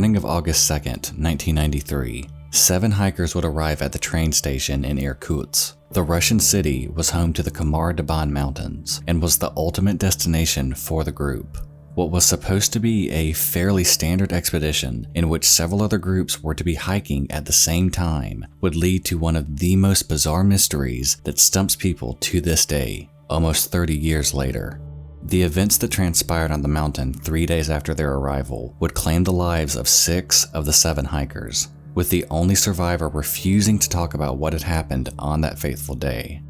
morning of August 2nd, 1993, 7 hikers would arrive at the train station in Irkutsk. The Russian city was home to the Khamar Daban Mountains and was the ultimate destination for the group. What was supposed to be a fairly standard expedition in which several other groups were to be hiking at the same time would lead to one of the most bizarre mysteries that stumps people to this day, almost 30 years later. The events that transpired on the mountain 3 days after their arrival would claim the lives of 6 of the 7 hikers, with the only survivor refusing to talk about what had happened on that fateful day.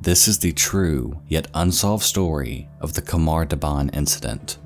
This is the true, yet unsolved story of the Khamar Daban incident.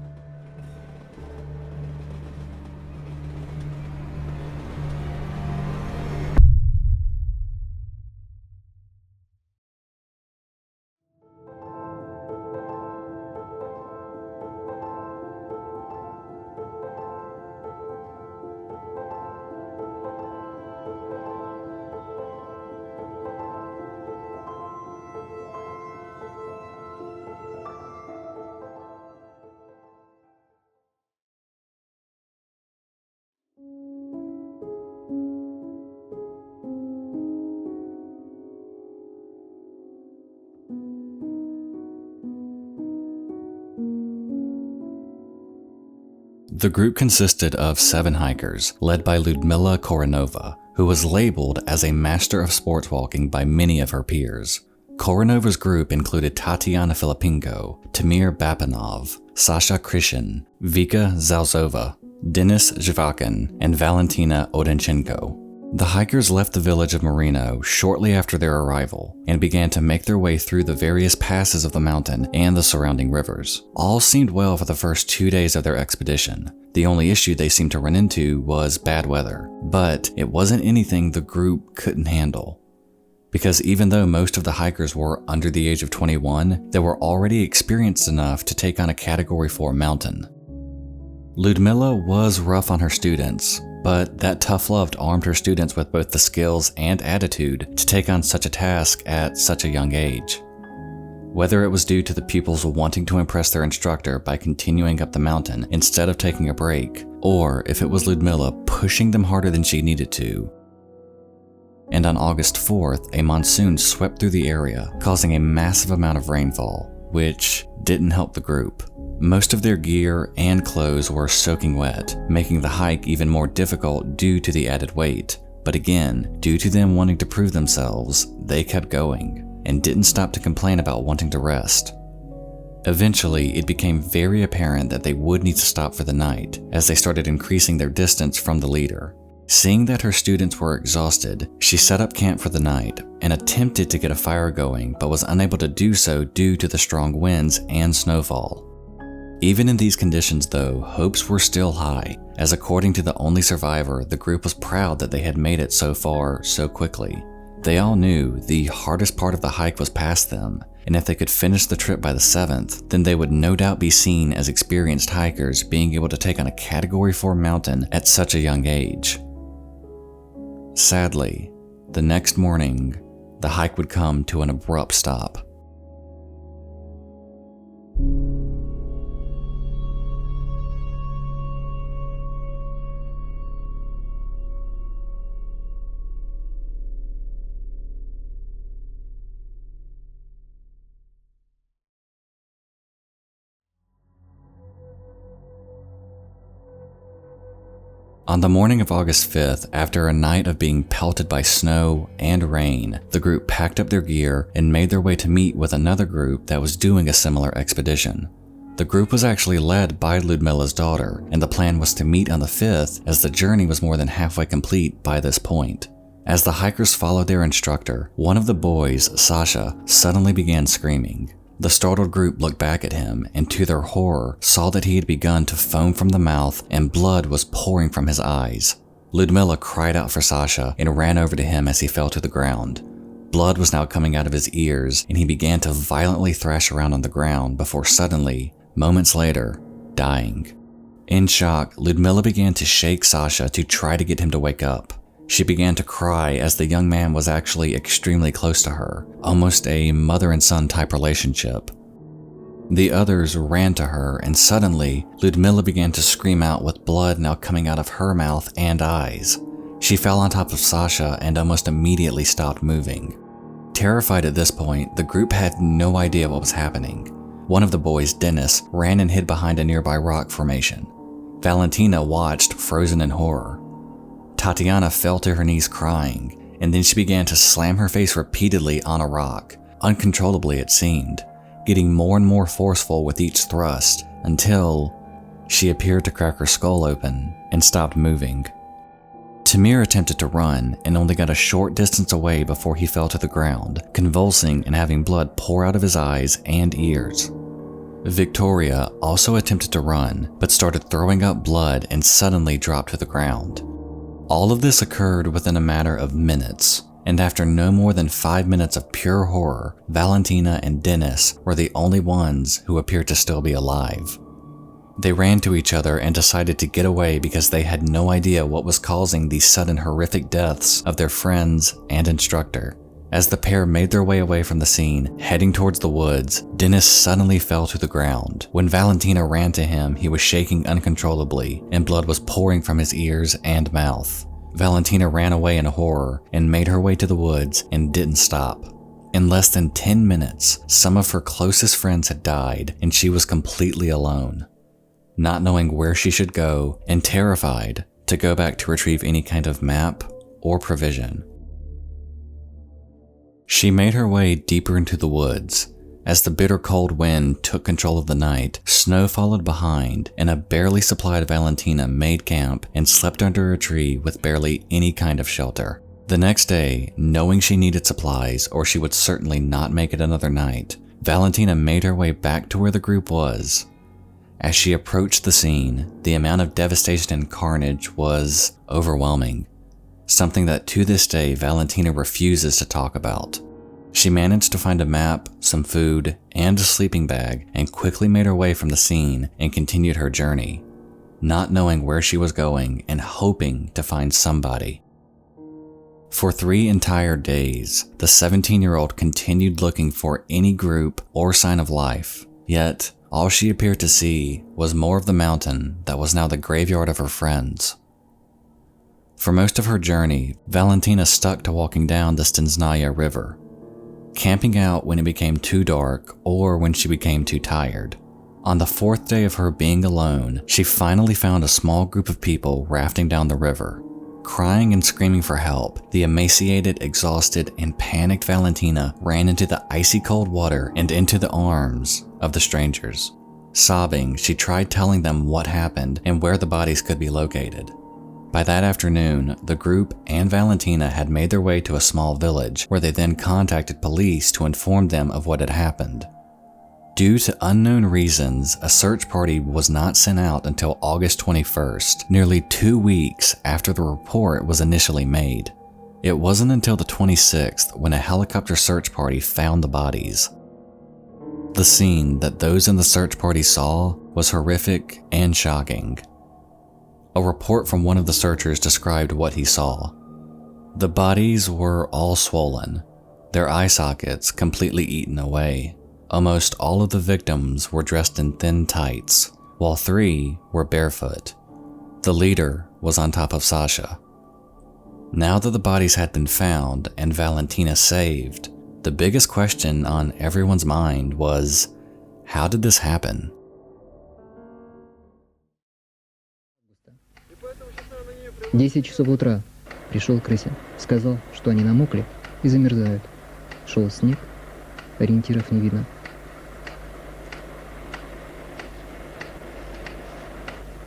The group consisted of 7 hikers, led by Lyudmila Koronova, who was labeled as a master of sports walking by many of her peers. Koronova's group included Tatiana Filippenko, Tamir Bapanov, Sasha Krishin, Vika Zalzova, Denis Zhivakin, and Valentina Odenchenko. The hikers left the village of Marino shortly after their arrival and began to make their way through the various passes of the mountain and the surrounding rivers. All seemed well for the first 2 days of their expedition. The only issue they seemed to run into was bad weather, but it wasn't anything the group couldn't handle. Because even though most of the hikers were under the age of 21, they were already experienced enough to take on a Category 4 mountain. Lyudmila was rough on her students, but that tough love armed her students with both the skills and attitude to take on such a task at such a young age. Whether it was due to the pupils wanting to impress their instructor by continuing up the mountain instead of taking a break, or if it was Lyudmila pushing them harder than she needed to. And on August 4th, a monsoon swept through the area, causing a massive amount of rainfall, which didn't help the group. Most of their gear and clothes were soaking wet, making the hike even more difficult due to the added weight. But again, due to them wanting to prove themselves, they kept going and didn't stop to complain about wanting to rest. Eventually, it became very apparent that they would need to stop for the night as they started increasing their distance from the leader. Seeing that her students were exhausted, she set up camp for the night and attempted to get a fire going, but was unable to do so due to the strong winds and snowfall. Even in these conditions though, hopes were still high, as according to the only survivor, the group was proud that they had made it so far so quickly. They all knew the hardest part of the hike was past them, and if they could finish the trip by the 7th, then they would no doubt be seen as experienced hikers being able to take on a Category 4 mountain at such a young age. Sadly, the next morning, the hike would come to an abrupt stop. On the morning of August 5th, after a night of being pelted by snow and rain, the group packed up their gear and made their way to meet with another group that was doing a similar expedition. The group was actually led by Lyudmila's daughter, and the plan was to meet on the 5th as the journey was more than halfway complete by this point. As the hikers followed their instructor, one of the boys, Sasha, suddenly began screaming. The startled group looked back at him and to their horror saw that he had begun to foam from the mouth and blood was pouring from his eyes. Lyudmila cried out for Sasha and ran over to him as he fell to the ground. Blood was now coming out of his ears and he began to violently thrash around on the ground before suddenly, moments later, dying. In shock, Lyudmila began to shake Sasha to try to get him to wake up. She began to cry as the young man was actually extremely close to her, almost a mother and son type relationship. The others ran to her, and suddenly, Ludmilla began to scream out with blood now coming out of her mouth and eyes. She fell on top of Sasha and almost immediately stopped moving. Terrified at this point, the group had no idea what was happening. One of the boys, Dennis, ran and hid behind a nearby rock formation. Valentina watched, frozen in horror. Tatiana fell to her knees crying, and then she began to slam her face repeatedly on a rock, uncontrollably it seemed, getting more and more forceful with each thrust until she appeared to crack her skull open and stopped moving. Tamir attempted to run and only got a short distance away before he fell to the ground, convulsing and having blood pour out of his eyes and ears. Victoria also attempted to run, but started throwing up blood and suddenly dropped to the ground. All of this occurred within a matter of minutes, and after no more than 5 minutes of pure horror, Valentina and Dennis were the only ones who appeared to still be alive. They ran to each other and decided to get away because they had no idea what was causing these sudden horrific deaths of their friends and instructor. As the pair made their way away from the scene, heading towards the woods, Dennis suddenly fell to the ground. When Valentina ran to him, he was shaking uncontrollably, and blood was pouring from his ears and mouth. Valentina ran away in horror and made her way to the woods and didn't stop. In less than 10 minutes, some of her closest friends had died, and she was completely alone. Not knowing where she should go and terrified to go back to retrieve any kind of map or provision. She made her way deeper into the woods. As the bitter cold wind took control of the night, snow followed behind, and a barely supplied Valentina made camp and slept under a tree with barely any kind of shelter. The next day, knowing she needed supplies or she would certainly not make it another night, Valentina made her way back to where the group was. As she approached the scene, the amount of devastation and carnage was overwhelming, something that to this day Valentina refuses to talk about. She managed to find a map, some food, and a sleeping bag, and quickly made her way from the scene and continued her journey, not knowing where she was going and hoping to find somebody. For 3 entire days, the 17-year-old continued looking for any group or sign of life, yet all she appeared to see was more of the mountain that was now the graveyard of her friends. For most of her journey, Valentina stuck to walking down the Stensnaya River, camping out when it became too dark or when she became too tired. On the 4th day of her being alone, she finally found a small group of people rafting down the river. Crying and screaming for help, the emaciated, exhausted, and panicked Valentina ran into the icy cold water and into the arms of the strangers. Sobbing, she tried telling them what happened and where the bodies could be located. By that afternoon, the group and Valentina had made their way to a small village where they then contacted police to inform them of what had happened. Due to unknown reasons, a search party was not sent out until August 21st, nearly 2 weeks after the report was initially made. It wasn't until the 26th when a helicopter search party found the bodies. The scene that those in the search party saw was horrific and shocking. A report from one of the searchers described what he saw. The bodies were all swollen, their eye sockets completely eaten away. Almost all of the victims were dressed in thin tights, while 3 were barefoot. The leader was on top of Sasha. Now that the bodies had been found and Valentina saved, the biggest question on everyone's mind was, how did this happen? В 10 часов утра пришел Крысин. Сказал, что они намокли и замерзают. Шел снег, ориентиров не видно.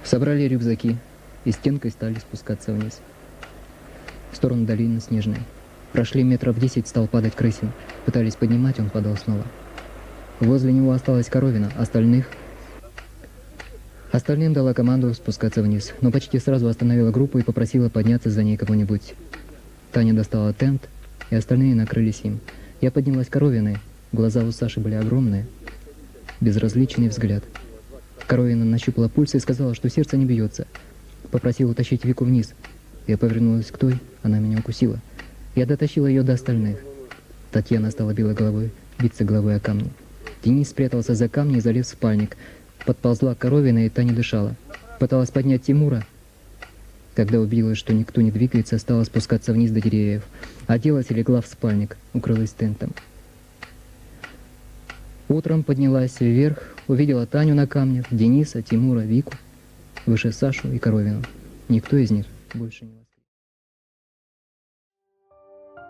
Собрали рюкзаки и стенкой стали спускаться вниз, в сторону долины Снежной. Прошли метров 10, стал падать Крысин. Пытались поднимать, он падал снова. Возле него осталась Коровина, Остальным дала команду спускаться вниз, но почти сразу остановила группу и попросила подняться за ней кого-нибудь. Таня достала тент, и остальные накрылись им. Я поднялась к Коровиной, глаза у Саши были огромные, безразличный взгляд. Коровина нащупала пульс и сказала, что сердце не бьется. Попросила утащить Вику вниз. Я повернулась к той, она меня укусила. Я дотащила ее до остальных. Татьяна стала белой головой, биться головой о камни. Денис спрятался за камни и залез в спальник. Подползла Коровина, и та не дышала. Пыталась поднять Тимура. Когда убедилась, что никто не двигается, стала спускаться вниз до деревьев. Оделась и легла в спальник, укрылась тентом. Утром поднялась вверх, увидела Таню на камнях, Дениса, Тимура, Вику, выше Сашу и Коровину. Никто из них больше не воскликнул.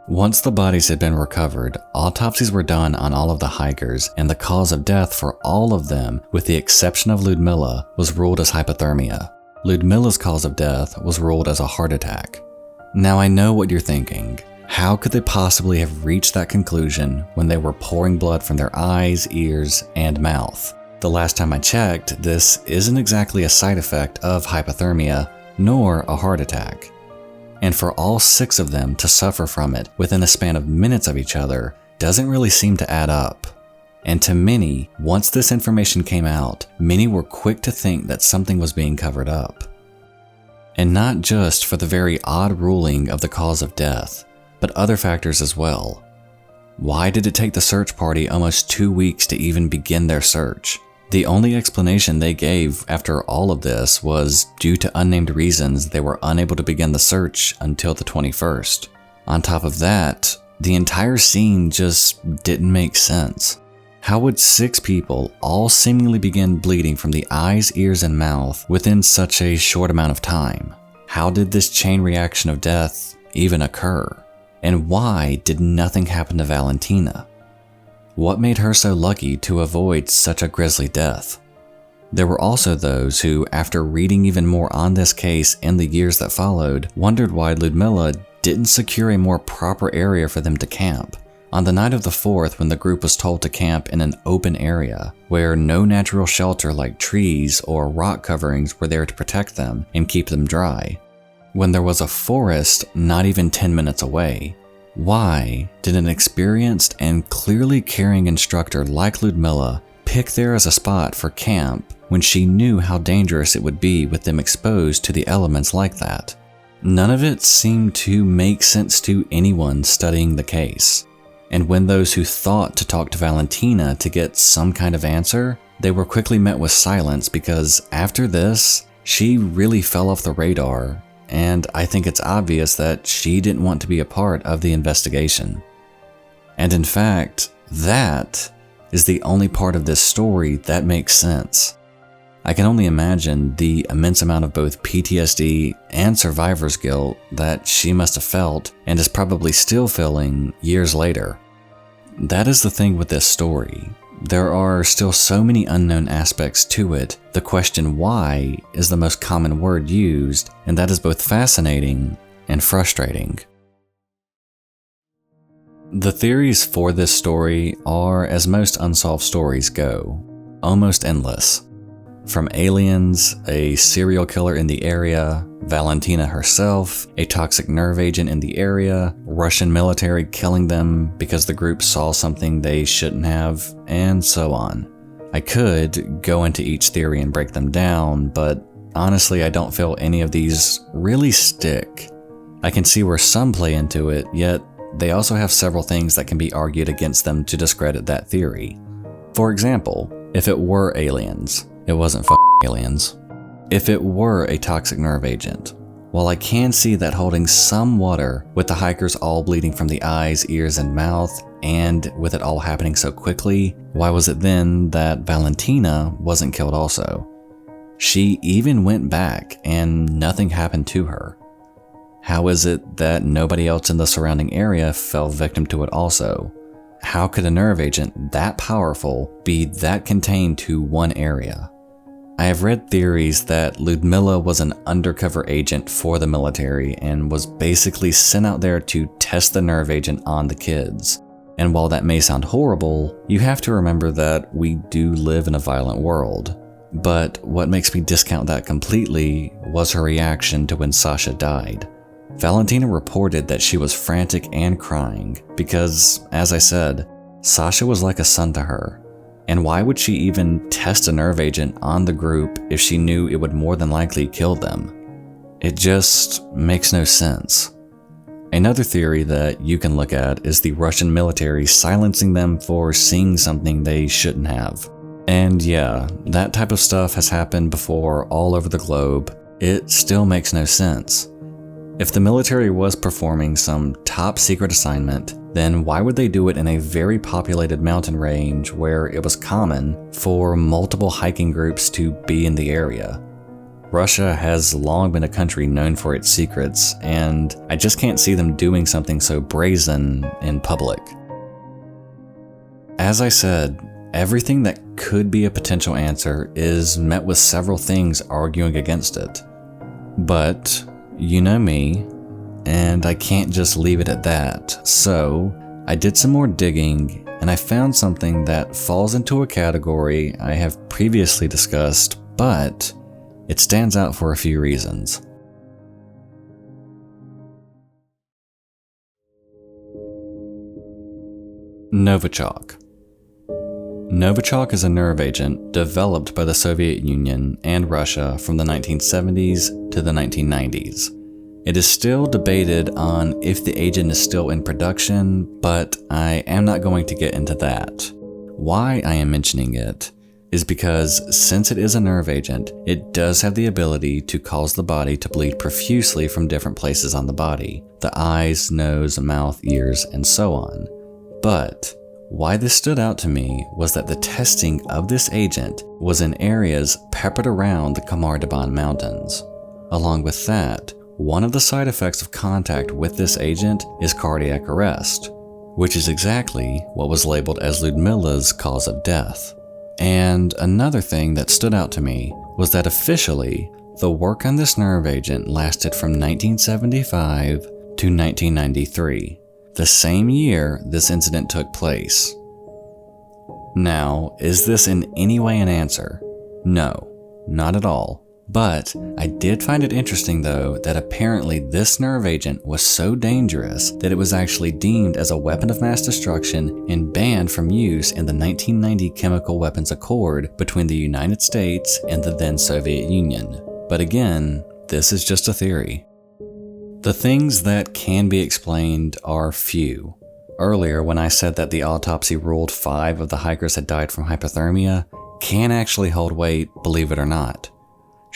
Once the bodies had been recovered, autopsies were done on all of the hikers, and the cause of death for all of them, with the exception of Ludmilla, was ruled as hypothermia. Ludmilla's cause of death was ruled as a heart attack. Now I know what you're thinking. How could they possibly have reached that conclusion when they were pouring blood from their eyes, ears, and mouth? The last time I checked, this isn't exactly a side effect of hypothermia, nor a heart attack. And for all 6 of them to suffer from it within a span of minutes of each other doesn't really seem to add up. And to many, once this information came out, many were quick to think that something was being covered up. And not just for the very odd ruling of the cause of death, but other factors as well. Why did it take the search party almost 2 weeks to even begin their search? The only explanation they gave after all of this was due to unnamed reasons they were unable to begin the search until the 21st. On top of that, the entire scene just didn't make sense. How would 6 people all seemingly begin bleeding from the eyes, ears, and mouth within such a short amount of time? How did this chain reaction of death even occur? And why did nothing happen to Valentina? What made her so lucky to avoid such a grisly death? There were also those who, after reading even more on this case in the years that followed, wondered why Ludmilla didn't secure a more proper area for them to camp. On the night of the 4th, when the group was told to camp in an open area, where no natural shelter like trees or rock coverings were there to protect them and keep them dry, when there was a forest not even 10 minutes away, why did an experienced and clearly caring instructor like Ludmilla pick there as a spot for camp when she knew how dangerous it would be with them exposed to the elements like that? None of it seemed to make sense to anyone studying the case. And when those who thought to talk to Valentina to get some kind of answer, they were quickly met with silence because after this, she really fell off the radar. And I think it's obvious that she didn't want to be a part of the investigation. And in fact, that is the only part of this story that makes sense. I can only imagine the immense amount of both PTSD and survivor's guilt that she must have felt and is probably still feeling years later. That is the thing with this story. There are still so many unknown aspects to it. The question why is the most common word used, and that is both fascinating and frustrating. The theories for this story are, as most unsolved stories go, almost endless. From aliens, a serial killer in the area, Valentina herself, a toxic nerve agent in the area, Russian military killing them because the group saw something they shouldn't have, and so on. I could go into each theory and break them down, but honestly I don't feel any of these really stick. I can see where some play into it, yet they also have several things that can be argued against them to discredit that theory. For example, if it were aliens, it wasn't aliens. If it were a toxic nerve agent, while I can see that holding some water with the hikers all bleeding from the eyes, ears, and mouth, and with it all happening so quickly, why was it then that Valentina wasn't killed also? She even went back and nothing happened to her. How is it that nobody else in the surrounding area fell victim to it also? How could a nerve agent that powerful be that contained to one area? I have read theories that Ludmilla was an undercover agent for the military and was basically sent out there to test the nerve agent on the kids. And while that may sound horrible, you have to remember that we do live in a violent world. But what makes me discount that completely was her reaction to when Sasha died. Valentina reported that she was frantic and crying because, as I said, Sasha was like a son to her. And why would she even test a nerve agent on the group if she knew it would more than likely kill them? It just makes no sense. Another theory that you can look at is the Russian military silencing them for seeing something they shouldn't have. And yeah, that type of stuff has happened before all over the globe. It still makes no sense. If the military was performing some top secret assignment, then why would they do it in a very populated mountain range where it was common for multiple hiking groups to be in the area? Russia has long been a country known for its secrets, and I just can't see them doing something so brazen in public. As I said, everything that could be a potential answer is met with several things arguing against it. But you know me, and I can't just leave it at that, so I did some more digging and I found something that falls into a category I have previously discussed, but it stands out for a few reasons. Novichok. Novichok is a nerve agent developed by the Soviet Union and Russia from the 1970s to the 1990s. It is still debated on if the agent is still in production, but I am not going to get into that. Why I am mentioning it is because since it is a nerve agent, it does have the ability to cause the body to bleed profusely from different places on the body, the eyes, nose, mouth, ears, and so on. But why this stood out to me was that the testing of this agent was in areas peppered around the Khamar Daban Mountains. Along with that, one of the side effects of contact with this agent is cardiac arrest, which is exactly what was labeled as Ludmila's cause of death. And another thing that stood out to me was that officially, the work on this nerve agent lasted from 1975 to 1993. The same year this incident took place. Now, is this in any way an answer? No, not at all. But I did find it interesting though that apparently this nerve agent was so dangerous that it was actually deemed as a weapon of mass destruction and banned from use in the 1990 Chemical Weapons Accord between the United States and the then Soviet Union. But again, this is just a theory. The things that can be explained are few. Earlier, when I said that the autopsy ruled 5 of the hikers had died from hypothermia, can actually hold weight, believe it or not.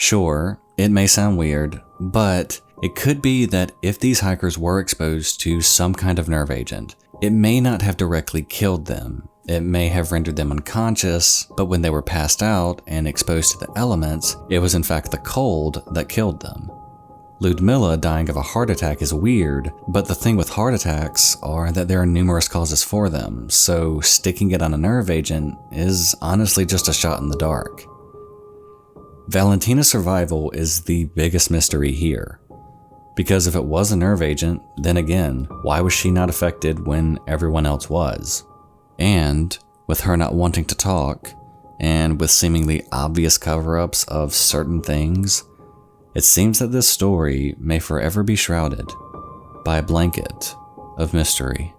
Sure, it may sound weird, but it could be that if these hikers were exposed to some kind of nerve agent, it may not have directly killed them. It may have rendered them unconscious, but when they were passed out and exposed to the elements, it was in fact the cold that killed them. Ludmila dying of a heart attack is weird, but the thing with heart attacks are that there are numerous causes for them, so sticking it on a nerve agent is honestly just a shot in the dark. Valentina's survival is the biggest mystery here. Because if it was a nerve agent, then again, why was she not affected when everyone else was? And with her not wanting to talk, and with seemingly obvious cover-ups of certain things, it seems that this story may forever be shrouded by a blanket of mystery.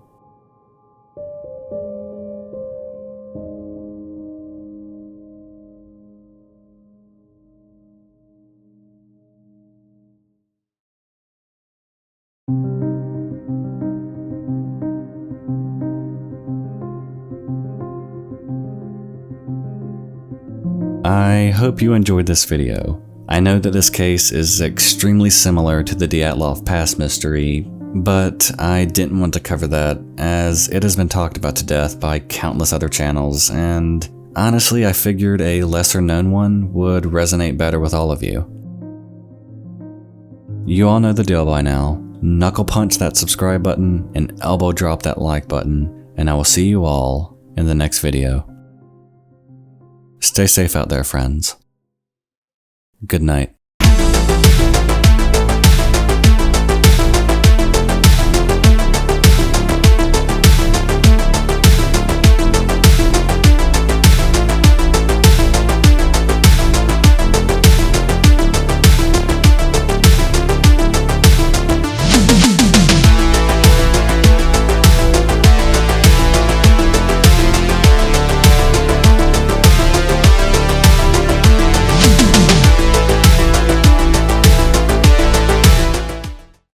I hope you enjoyed this video. I know that this case is extremely similar to the Dyatlov Pass mystery, but I didn't want to cover that as it has been talked about to death by countless other channels, and honestly I figured a lesser known one would resonate better with all of you. You all know the deal by now. Knuckle punch that subscribe button and elbow drop that like button, and I will see you all in the next video. Stay safe out there, friends. Good night.